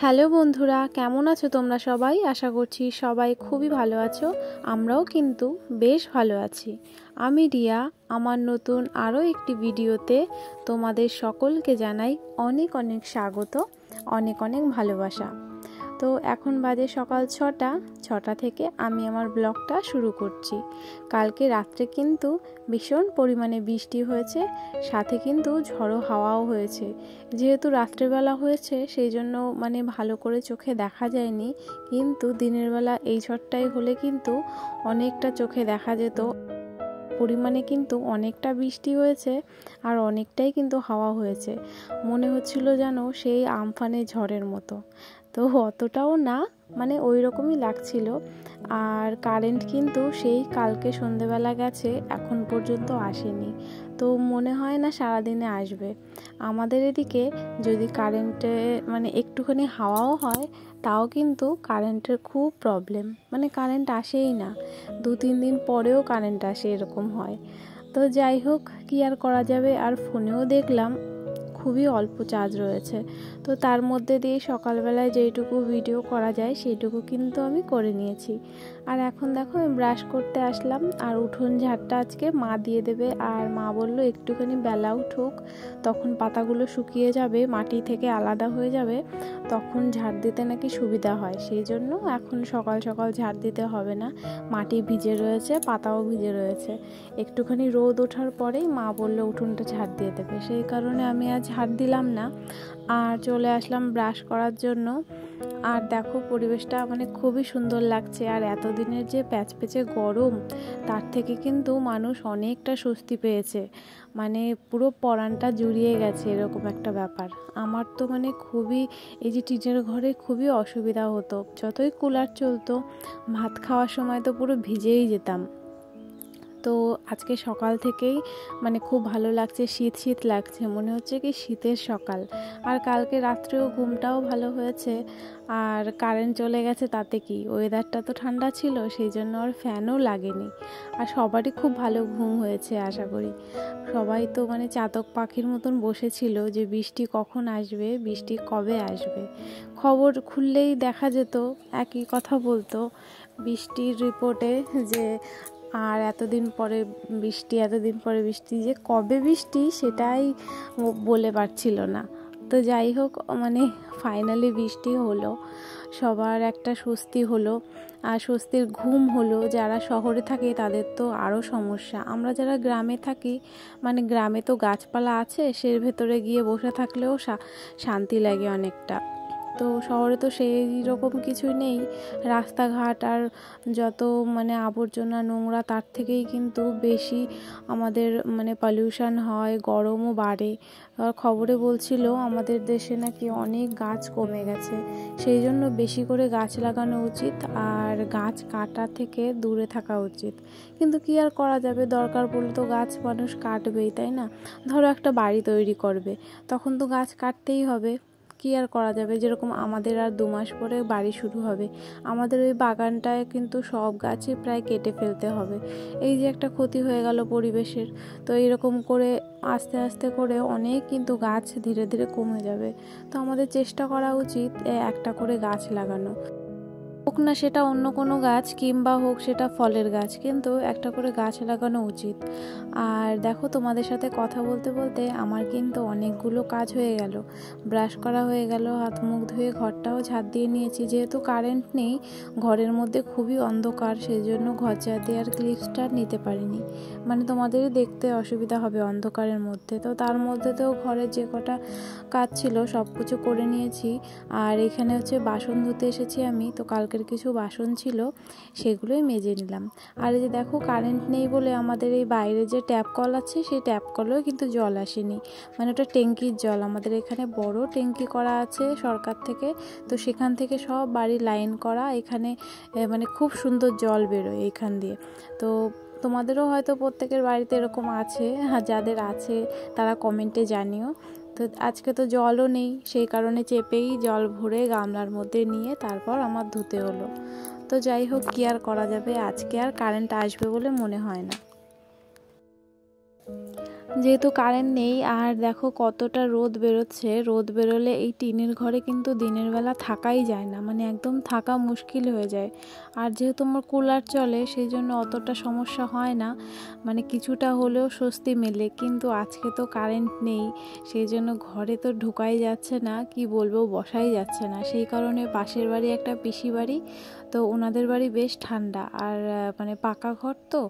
Hello বন্ধুরা, কেমন আছো তোমরা সবাই? আশা করছি সবাই খুবই ভালো আছো। আমরাও কিন্তু বেশ ভালো আছি। আমি রিয়া। আমার নতুন আরও একটি ভিডিওতে তোমাদের সকলকে জানাই অনেক অনেক স্বাগত, অনেক অনেক ভালোবাসা। তো এখন বাজে সকাল 6টা থেকে আমি আমার ব্লগটা শুরু করছি। কালকে রাত্রে কিন্তু ভীষণ পরিমাণে বৃষ্টি হয়েছে, সাথে কিন্তু ঝড়ো হাওয়াও হয়েছে। যেহেতু রাত্রেবেলা হয়েছে সেই জন্য ভালো করে চোখে দেখা যায়নি, কিন্তু দিনের বেলা এই ঝড়টাই হলে কিন্তু অনেকটা চোখে দেখা যেত। পরিমাণে কিন্তু অনেকটা বৃষ্টি হয়েছে আর অনেকটাই কিন্তু হাওয়া হয়েছে। মনে হচ্ছিল যেন সেই আমফানের ঝড়ের মতো। তো অতটাও না, ওই রকমই লাগছিল। আর কারেন্ট কিন্তু সেই কালকে সন্ধেবেলা গেছে, এখন পর্যন্ত আসেনি। তো মনে হয় না সারাদিনে আসবে। আমাদের এদিকে যদি কারেন্টে একটুখানি হাওয়াও হয়, তাও কিন্তু কারেন্টের খুব প্রবলেম, কারেন্ট আসেই না। 2-3 দিন পরেও কারেন্ট আসে, এরকম হয়। তো যাই হোক, কি আর করা যাবে। আর ফোনেও দেখলাম খুবই অল্প চার্জ রয়েছে। তো তার মধ্যে দিয়ে সকালবেলায় যেইটুকু ভিডিও করা যায় সেইটুকু কিন্তু আমি করে নিয়েছি। আর এখন দেখো আমি ব্রাশ করতে আসলাম, আর উঠোন ঝাড়টা আজকে মা দিয়ে দেবে। আর মা বলল একটুখানি বেলা উঠুক, তখন পাতাগুলো শুকিয়ে যাবে, মাটি থেকে আলাদা হয়ে যাবে, তখন ঝাড় দিতে নাকি সুবিধা হয়। সেই জন্য এখন সকাল সকাল ঝাড় দিতে হবে না, মাটি ভিজে রয়েছে, পাতাও ভিজে রয়েছে। একটুখানি রোদ ওঠার পরেই মা বলল উঠোনটা ঝাড় দিয়ে দেবে। সেই কারণে আমি আজ ঝাড় দিলাম না, আর চলে আসলাম ব্রাশ করার জন্য। আর দেখো পরিবেশটা খুবই সুন্দর লাগছে। আর এতদিনের যে প্যাচপ্যাচে গরম, তার থেকে কিন্তু মানুষ অনেকটা স্বস্তি পেয়েছে। পুরো পরানটা জুড়িয়ে গেছে, এরকম একটা ব্যাপার। আমার তো খুবই, এই যে টিনের ঘরে খুবই অসুবিধা হতো। যতই কুলার চলতো, ভাত খাওয়ার সময় তো পুরো ভিজেই যেতাম। তো আজকে সকাল থেকেই খুব ভালো লাগছে, শীত শীত লাগছে, মনে হচ্ছে কি শীতের সকাল। আর কালকে রাত্রেও ঘুমটাও ভালো হয়েছে। আর কারেন্ট চলে গেছে, তাতে কি, ওয়েদারটা তো ঠান্ডা ছিল, সেই জন্য আর ফ্যানও লাগেনি। আর সবারই খুব ভালো ঘুম হয়েছে আশা করি। সবাই তো চাতক পাখির মতন বসেছিল যে বৃষ্টি কখন আসবে, বৃষ্টি কবে আসবে। খবর খুললেই দেখা যেত একই কথা বলতো বৃষ্টির রিপোর্টে, যে আর এতদিন পরে বৃষ্টি, যে কবে বৃষ্টি সেটাই বলে পারছিল না। তো যাই হোক, ফাইনালি বৃষ্টি হলো, সবার একটা স্বস্তি হলো, আর স্বস্তির ঘুম হলো। যারা শহরে থাকে তাদের তো আরও সমস্যা। আমরা যারা গ্রামে থাকি, গ্রামে তো গাছপালা আছে, সের ভেতরে গিয়ে বসে থাকলেও শান্তি লাগে অনেকটা। তো শহরে তো সেই রকম কিছুই নেই। রাস্তাঘাট আর যত আবর্জনা নোংরা, তার থেকেই কিন্তু বেশি আমাদের পলিউশন হয়, গরমও বাড়ে। খবরে বলছিল আমাদের দেশে নাকি অনেক গাছ কমে গেছে, সেই জন্য বেশি করে গাছ লাগানো উচিত, আর গাছ কাটা থেকে দূরে থাকা উচিত। কিন্তু কি আর করা যাবে, দরকার পড়লে তো গাছ মানুষ কাটবেই, তাই না? ধরো একটা বাড়ি তৈরি করবে, তখন তো গাছ কাটতেই হবে। কি আর করা যাবে, যেরকম আমাদের আর 2 মাস পরে বাড়ি শুরু হবে, আমাদের ওই বাগানটায় কিন্তু সব গাছই প্রায় কেটে ফেলতে হবে। এই যে একটা ক্ষতি হয়ে গেল পরিবেশের। তো এইরকম করে আস্তে আস্তে করে অনেক কিন্তু গাছ ধীরে ধীরে কমে যাবে। তো আমাদের চেষ্টা করা উচিত একটা করে গাছ লাগানো, হোক না সেটা অন্য কোনো গাছ, কিংবা হোক সেটা ফলের গাছ, কিন্তু একটা করে গাছ লাগানো উচিত। আর দেখো, তোমাদের সাথে কথা বলতে বলতে আমার কিন্তু অনেকগুলো কাজ হয়ে গেল। ব্রাশ করা হয়ে গেল, হাত মুখ ধুয়ে ঘরটাও ঝাড় দিয়ে নিয়েছি। যেহেতু কারেন্ট নেই, ঘরের মধ্যে খুবই অন্ধকার, সেই জন্য ঘর ঝাড় দেওয়ার ক্লিপসটা নিতে পারিনি। তোমাদেরই দেখতে অসুবিধা হবে অন্ধকারের মধ্যে। তো তার মধ্যে তো ঘরের যে কটা কাজ ছিল সব কিছু করে নিয়েছি। আর এখানে হচ্ছে বাসন ধুতে এসেছি আমি। তো কালকের কিছু বাসন ছিল, সেগুলোই মেজে নিলাম। আর এই যে দেখো, কারেন্ট নেই বলে আমাদের এই বাইরে যে ট্যাপ কল আছে, সেই ট্যাপ কলেও কিন্তু জল আসেনি। ওটা ট্যাঙ্কির জল, আমাদের এখানে বড় ট্যাঙ্কি করা আছে সরকার থেকে। তো সেখান থেকে সব বাড়ি লাইন করা, এখানে খুব সুন্দর জল বেরোয় এখান দিয়ে। তো তোমাদেরও হয়তো প্রত্যেকের বাড়িতে এরকম আছে, যাদের আছে তারা কমেন্টে জানিও। তো আজকে তো জলও নেই, সেই কারণে চেপেই জল ভরে গামলার মধ্যে নিয়ে তারপর আমার ধুতে হলো। তো যাই হোক, কি আর করা যাবে, আজকে আর কারেন্ট আসবে বলে মনে হয় না। যেহেতু কারেন্ট নেই আর দেখো কতটা রোদ বেরোচ্ছে, রোদ বেরোলে এই টিনের ঘরে কিন্তু দিনের বেলা থাকাই যায় না, মানে একদম থাকা মুশকিল হয়ে যায়। আর যেহেতু আমার কুলার চলে সেই জন্য অতটা সমস্যা হয় না, মানে কিছুটা হলেও স্বস্তি মেলে। কিন্তু আজকে তো কারেন্ট নেই, সেই জন্য ঘরে তো ঢোকাই যাচ্ছে না, কি বলবো, বসাই যাচ্ছে না। সেই কারণে পাশের বাড়ি একটা পিসি বাড়ি, তো ওনাদের বাড়ি বেশ ঠান্ডা, আর মানে পাকা ঘর তো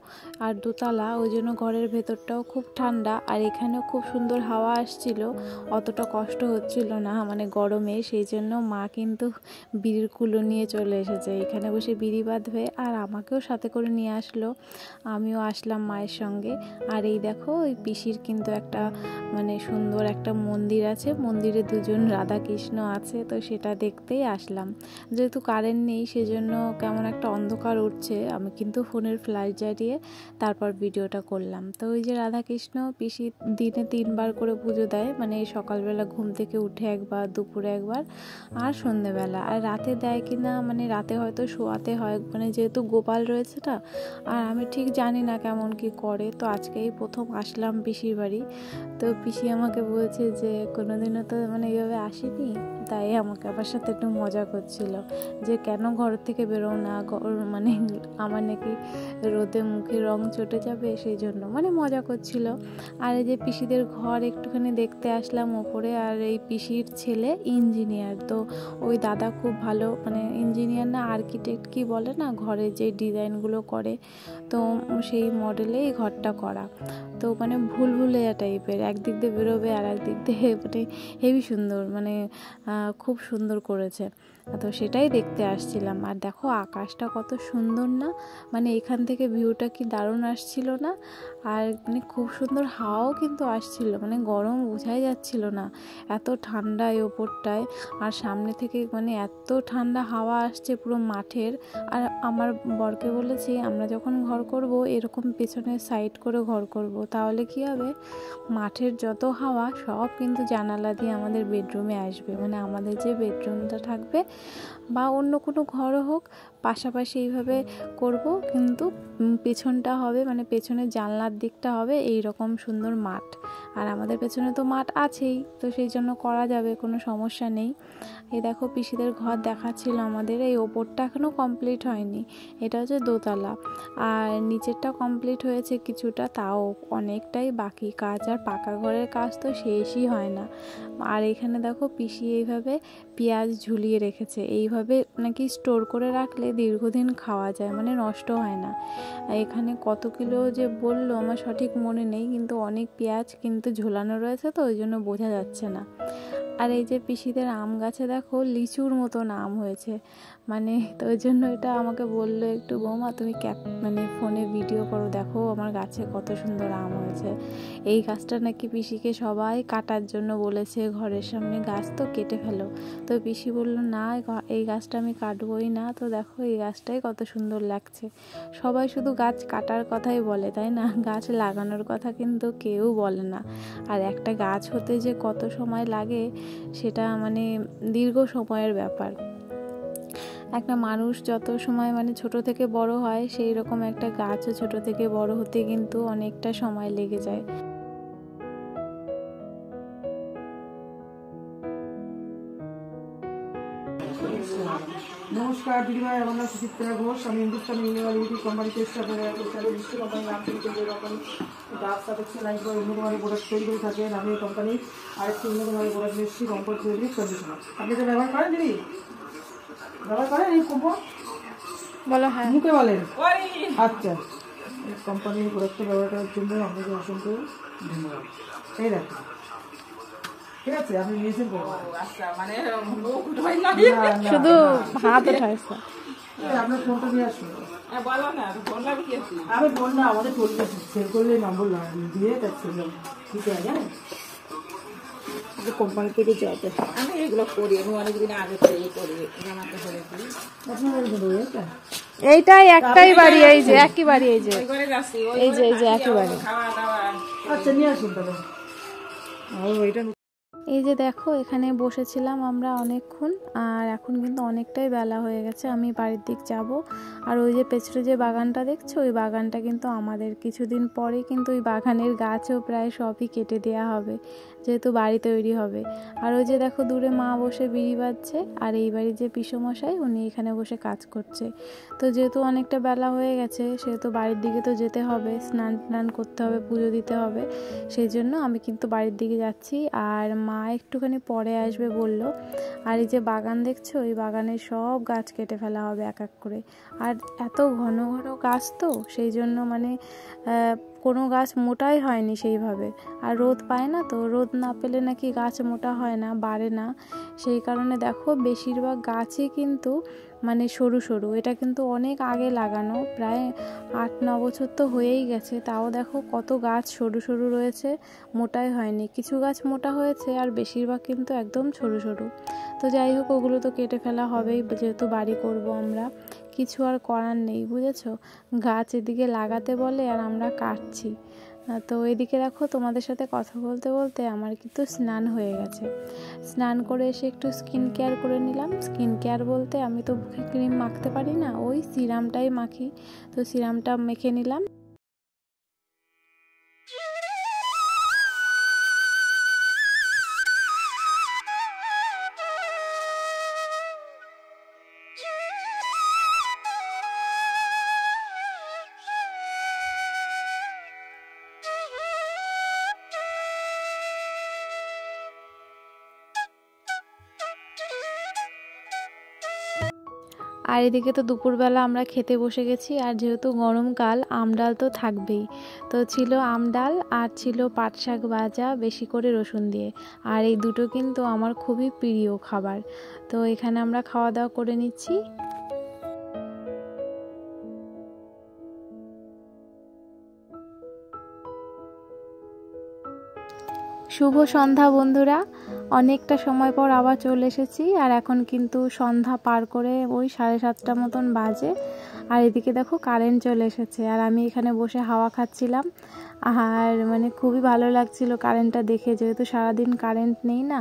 আর দোতলা, ওই জন্য ঘরের ভেতরটাও খুব ঠান্ডা। আর এখানেও খুব সুন্দর হাওয়া আসছিল, অতটা কষ্ট হচ্ছিল না মানে গরমে। সেই জন্য মা কিন্তু বিড়ির কুলো নিয়ে চলে এসেছে, এখানে বসে বিড়ি বাঁধবে আর আমাকেও সাথে করে নিয়ে আসলো, আমিও আসলাম মায়ের সঙ্গে। আর এই দেখো ওই পিসির কিন্তু একটা মানে সুন্দর একটা মন্দির আছে, মন্দিরে দুজন রাধা কৃষ্ণ আছে, তো সেটা দেখতেই আসলাম। যেহেতু কারেন্ট নেই সেজন্য কেমন একটা অন্ধকার উঠছে, আমি কিন্তু ফোনের ফ্ল্যাশ জ্বালিয়ে তারপর ভিডিওটা করলাম। তো ওই যে রাধা কৃষ্ণ পিসি দিনে 3 বার করে পুজো দেয়, মানে সকালবেলা ঘুম থেকে উঠে একবার, দুপুরে একবার আর সন্ধেবেলা। আর রাতে দেয় কিনা, মানে রাতে হয়তো শোয়াতে হয়, মানে যেহেতু গোপাল রয়েছে না, আর আমি ঠিক জানি না কেমন কি করে। তো আজকেই প্রথম আসলাম পিসির বাড়ি, তো পিসি আমাকে বলছে যে কোনোদিনও তো মানে এইভাবে আসিনি, তাই আমাকে আবার সাথে একটু মজা করছিল যে কেন ঘর থেকে বেরো না, মানে আমার নাকি রোদে মুখে রং চটে যাবে, সেই জন্য মানে মজা করছিল। আর এই যে পিসিদের ঘর একটুখানি দেখতে আসলাম ওপরে। আর এই পিসির ছেলে ইঞ্জিনিয়ার, তো ওই দাদা খুব ভালো, মানে ইঞ্জিনিয়ার না আর্কিটেক্ট কি বলে না, ঘরে যে ডিজাইনগুলো করে, তো সেই মডেলে এই ঘরটা করা। তো মানে ভুলভুলাইয়া টাইপের, একদিক দিয়ে বেরোবে আর একদিক দিয়ে মানে হেভি সুন্দর, মানে খুব সুন্দর করেছে। তো সেটাই দেখতে আসছিলাম। আর দেখো আকাশটা কত সুন্দর না, মানে এখান থেকে ভিউটা কি দারুণ আসছিল না। আর মানে খুব সুন্দর হাওয়াও কিন্তু আসছিল, মানে গরম বোঝাই যাচ্ছিল না, এত ঠান্ডা এই ওপরটায়। আর সামনে থেকে মানে এত ঠান্ডা হাওয়া আসছে পুরো মাঠের। আর আমার বরকে বলেছি আমরা যখন ঘর করব এরকম পেছনের সাইড করে ঘর করব, তাহলে কি হবে, মাঠের যত হাওয়া সব কিন্তু জানালা দিয়ে আমাদের বেডরুমে আসবে, মানে আমাদের যে বেডরুমটা থাকবে বা অন্য কোনো ঘরও হোক পাশাপাশি এইভাবে করব, কিন্তু পেছনটা হবে মানে পেছনের জানলার দিকটা হবে এই রকম সুন্দর মাঠ। আর আমাদের পেছনে তো মাঠ আছেই, তো সেই জন্য করা যাবে, কোনো সমস্যা নেই। এই দেখো পিসিদের ঘর দেখাচ্ছিল আমাদের, এই ওপরটা এখনও কমপ্লিট হয়নি, এটা হচ্ছে দোতলা, আর নিচেরটা কমপ্লিট হয়েছে কিছুটা, তাও অনেকটাই বাকি কাজ। আর পাকা ঘরের কাজ তো শেষই হয় না। আর এখানে দেখো পিসি এইভাবে পেঁয়াজ ঝুলিয়ে রেখেছে, এইভাবে নাকি স্টোর করে রাখলে দীর্ঘদিন খাওয়া যায়, মানে নষ্ট হয় না। এখানে কত কিলো যে বললো আমার সঠিক মনে নেই, কিন্তু অনেক পেঁয়াজ কিন্তু ঝোলানো রয়েছে, তো ওই জন্য বোঝা যাচ্ছে না। আর এই যে পিসিদের আম গাছে দেখো লিচুর মতন আম হয়েছে, মানে তো ওই জন্য এটা আমাকে বললো একটু বৌমা তুমি মানে ফোনে ভিডিও করো, দেখো আমার গাছে কত সুন্দর আম হয়েছে। এই গাছটা নাকি পিসিকে সবাই কাটার জন্য বলেছে, ঘরের সামনে গাছ তো কেটে ফেলো, তো পিসি বলল না এই গাছটা আমি কাটবই না। তো দেখো এই গাছটাই কত সুন্দর লাগছে। সবাই শুধু গাছ কাটার কথাই বলে, তাই না, গাছ লাগানোর কথা কিন্তু কেউ বলে না। আর একটা গাছ হতে যে কত সময় লাগে সেটা মানে দীর্ঘ সময়ের ব্যাপার। একটা মানুষ যত সময় মানে ছোট থেকে বড় হয়, সেই রকম একটা গাছও ছোট থেকে বড় হতে কিন্তু অনেকটা সময় লেগে যায়। নমস্কার দিদিভাই, আমার নাম সুচিত্রা ঘোষ, আমি হিন্দুস্তান ইউনিভার্সিটি কোম্পানিতে এসেছি। আপনারা মিষ্টি কোম্পানি নাম থেকে যে কোম্পানি ডাব সাপেক্ষ লাইন করে উন্নত মানের প্রোডাক্ট তৈরি করে থাকে, আমি এই কোম্পানি আরেকটি উন্নত মানের প্রোডাক্ট নিচ্ছি, কম্পোর্ট তৈরি কন্ডিশনার। আপনি তো ব্যবহার করেন দিদি, ব্যবহার করেন এই কম্পোর্ট? বলো হ্যাঁ, মুখে বলেন। আচ্ছা, এই কোম্পানির প্রোডাক্টটা ব্যবহার করার জন্য আপনাকে অসংখ্য ধন্যবাদ। এই দেখো, ঠিক আছে, আপনি নিয়েছেন মানে শুধু হাত উঠাইছে। আপনার ফোনটা নিয়ে আসুন। আমি ফোন না, আমাদের ফোন সেল করলে নম্বর দিয়ে সেল ঠিক আছে, জানেন কোম্পানি থেকে যাবে। আমি এগুলো করি, আমি অনেকদিন আগে থেকে করি, জামাতে করেছি। এইটাই একটাই বাড়ি, এই যে একই বাড়ি, এই যে এই যে একই বাড়ি। খাওয়া দাওয়া আচ্ছা নিয়ে আসুন তাহলে। এই যে দেখো এখানে বসেছিলাম আমরা অনেকক্ষণ, আর এখন কিন্তু অনেকটাই বেলা হয়ে গেছে, আমি বাড়ির দিক যাব। আর ওই যে পেছনে যে বাগানটা দেখছো, ওই বাগানটা কিন্তু আমাদের, কিছুদিন পরে কিন্তু ওই বাগানের গাছও প্রায় সবই কেটে দেওয়া হবে, যেহেতু বাড়ি তৈরি হবে। আর ওই যে দেখো দূরে মা বসে বিড়ি বাজছে, আর এই বাড়ির যে পিসোমশাই উনি এখানে বসে কাজ করছে। তো যেহেতু অনেকটা বেলা হয়ে গেছে, সেহেতু বাড়ির দিকে তো যেতে হবে, স্নান টান করতে হবে, পুজো দিতে হবে, সেই জন্য আমি কিন্তু বাড়ির দিকে যাচ্ছি। আর মা একটুখানি পরে আসবে বলল। আর এই যে বাগান দেখছো, এই বাগানের সব গাছ কেটে ফেলা হবে এক এক করে। আর এত ঘন ঘন গাছ তো, সেই জন্য মানে কোনো গাছ মোটাই হয়নি সেইভাবে। আর রোদ পায় না তো, রোদ না পেলে নাকি গাছ মোটা হয় না, বাড়ে না। সেই কারণে দেখো বেশিরভাগ গাছই কিন্তু মানে সরু সরু। এটা কিন্তু অনেক আগে লাগানো, প্রায় 8-9 বছর তো হয়েই গেছে, তাও দেখো কত গাছ সরু সরু রয়েছে, মোটাই হয়নি। কিছু গাছ মোটা হয়েছে আর বেশিরভাগ কিন্তু একদম সরু সরু। তো যাই হোক, ওগুলো তো কেটে ফেলা হবেই, যেহেতু বাড়ি করব আমরা, কিছু আর করার নেই, বুঝেছো। গাছ এদিকে লাগাতে বলে আর আমরা কাটছি। তো এদিকে দেখো তোমাদের সাথে কথা বলতে বলতে আমার কিন্তু স্নান হয়ে গেছে। স্নান করে এসে একটু স্কিন কেয়ার করে নিলাম। স্কিন কেয়ার বলতে আমি তো মুখে ক্রিম মাখতে পারি না, ওই সিরামটাই মাখি। তো সিরামটা মেখে নিলাম। আর এদিকে তো দুপুরবেলা আমরা খেতে বসে গেছি, আর যেহেতু গরমকাল আম ডাল তো থাকবেই। তো ছিল আম ডাল আর ছিল পাট শাক ভাজা বেশি করে রসুন দিয়ে। আর এই দুটো কিন্তু আমার খুবই প্রিয় খাবার। তো এখানে আমরা খাওয়া দাওয়া করে নিচ্ছি। শুভ সন্ধ্যা বন্ধুরা, অনেকটা সময় পর আবার চলে এসেছি। আর এখন কিন্তু সন্ধ্যা পার করে ওই 7:30 মতন বাজে। আর এদিকে দেখো কারেন্ট চলে এসেছে, আর আমি এখানে বসে হাওয়া খাচ্ছিলাম। আর মানে খুবই ভালো লাগছিল কারেন্টটা দেখে, যেহেতু সারাদিন কারেন্ট নেই না,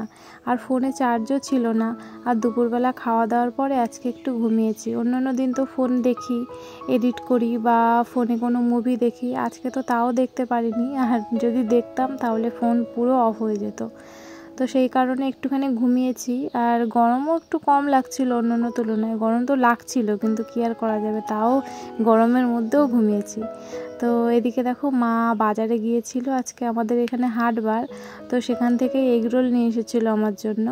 আর ফোনে চার্জও ছিল না। আর দুপুরবেলা খাওয়া দাওয়ার পরে আজকে একটু ঘুমিয়েছি। অন্যান্য দিন তো ফোন দেখি, এডিট করি বা ফোনে কোনো মুভি দেখি, আজকে তো তাও দেখতে পারিনি। আর যদি দেখতাম তাহলে ফোন পুরো অফ হয়ে যেত। তো সেই কারণে একটুখানি ঘুমিয়েছি। আর গরমও একটু কম লাগছিল অন্যান্য তুলনায়, গরম তো লাগছিল কিন্তু কী আর করা যাবে, তাও গরমের মধ্যেও ঘুমিয়েছি। তো এদিকে দেখো মা বাজারে গিয়েছিল, আজকে আমাদের এখানে হাটবার, তো সেখান থেকে এগরোল নিয়ে এসেছিলো আমার জন্য।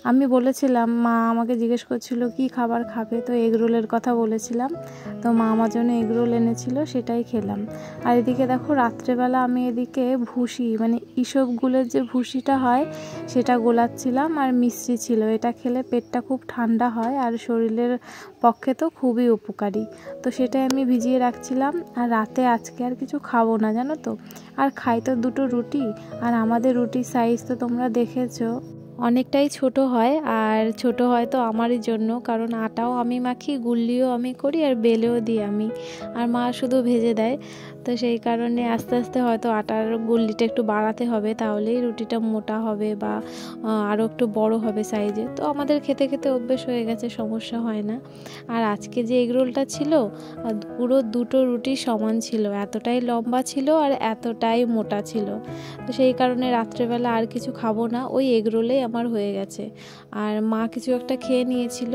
আমি বলেছিলাম, মা আমাকে জিজ্ঞেস করছিল কি খাবার খাবে, তো এগরোলের কথা বলেছিলাম। তো মা আমার জন্য এগরোল এনেছিল, সেটাই খেলাম। আর এদিকে দেখো রাত্রেবেলা আমি এদিকে ভুসি, মানে ইসবগুলের যে ভুসিটা হয় সেটা গোলাচ্ছিলাম, আর মিষ্টি ছিল। এটা খেলে পেটটা খুব ঠান্ডা হয় আর শরীরের পক্ষে তো খুবই উপকারী। তো সেটাই আমি ভিজিয়ে রাখছিলাম। আর রাতে আজকে আর কিছু খাবো না জানো তো, আর খাই তো 2টো রুটি। আর আমাদের রুটির সাইজ তো তোমরা দেখেছো, অনেকটাই ছোট হয়। আর ছোট হয় তো আমারই জন্য, কারণ আটাও আমি মাখি, গুল্লিও আমি করি, আর বেলেও দিই আমি, আর মা শুধু ভেজে দেয়। তো সেই কারণে আস্তে আস্তে হয়তো আটার গুল্লিটা একটু বাড়াতে হবে, তাহলেই রুটিটা মোটা হবে বা আরও একটু বড় হবে সাইজে। তো আমাদের খেতে খেতে অভ্যেস হয়ে গেছে, সমস্যা হয় না। আর আজকে যে এগরোলটা ছিল, পুরো 2টো রুটি সমান ছিল, এতটাই লম্বা ছিল আর এতটাই মোটা ছিল। তো সেই কারণে রাত্রেবেলা আর কিছু খাবো না, ওই এগরোলেই আমার হয়ে গেছে। আর মা কিছু একটা খেয়ে নিয়েছিল,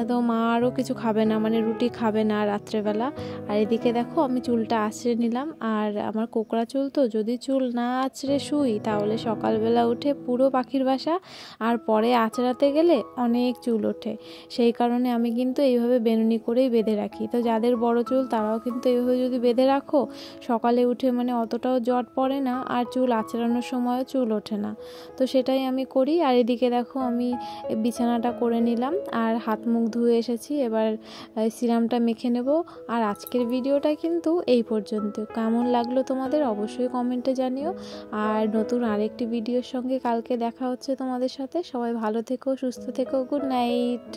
তো মা আরও কিছু খাবে না, মানে রুটি খাবে না রাত্রেবেলা। আর এদিকে দেখো আমি চুলটা আঁচড়ে নিলাম। আর আমার কোকড়া চুল তো, যদি চুল না আঁচড়ে শুই তাহলে সকালবেলা উঠে পুরো পাখির বাসা, আর পরে আঁচড়াতে গেলে অনেক চুল ওঠে। সেই কারণে আমি কিন্তু এইভাবে বেনুনি করেই বেঁধে রাখি। তো যাদের বড় চুল তারাও কিন্তু এইভাবে যদি বেঁধে রাখো, সকালে উঠে মানে অতটাও জট পড়ে না, আর চুল আঁচড়ানোর সময়ও চুল ওঠে না। তো সেটাই আমি করি। আর এদিকে দেখো আমি বিছানাটা করে নিলাম, আর হাত মুখ ধুয়ে এসেছি, এবার সিরামটা মেখে নেব। আর আজকের ভিডিওটা কিন্তু এই পর্যন্ত। কেমন লাগলো তোমাদের অবশ্যই কমেন্টে জানিও। আর নতুন আরেকটি ভিডিওর সঙ্গে কালকে দেখা হচ্ছে তোমাদের সাথে। সবাই ভালো থেকো, সুস্থ থেকো, গুড নাইট।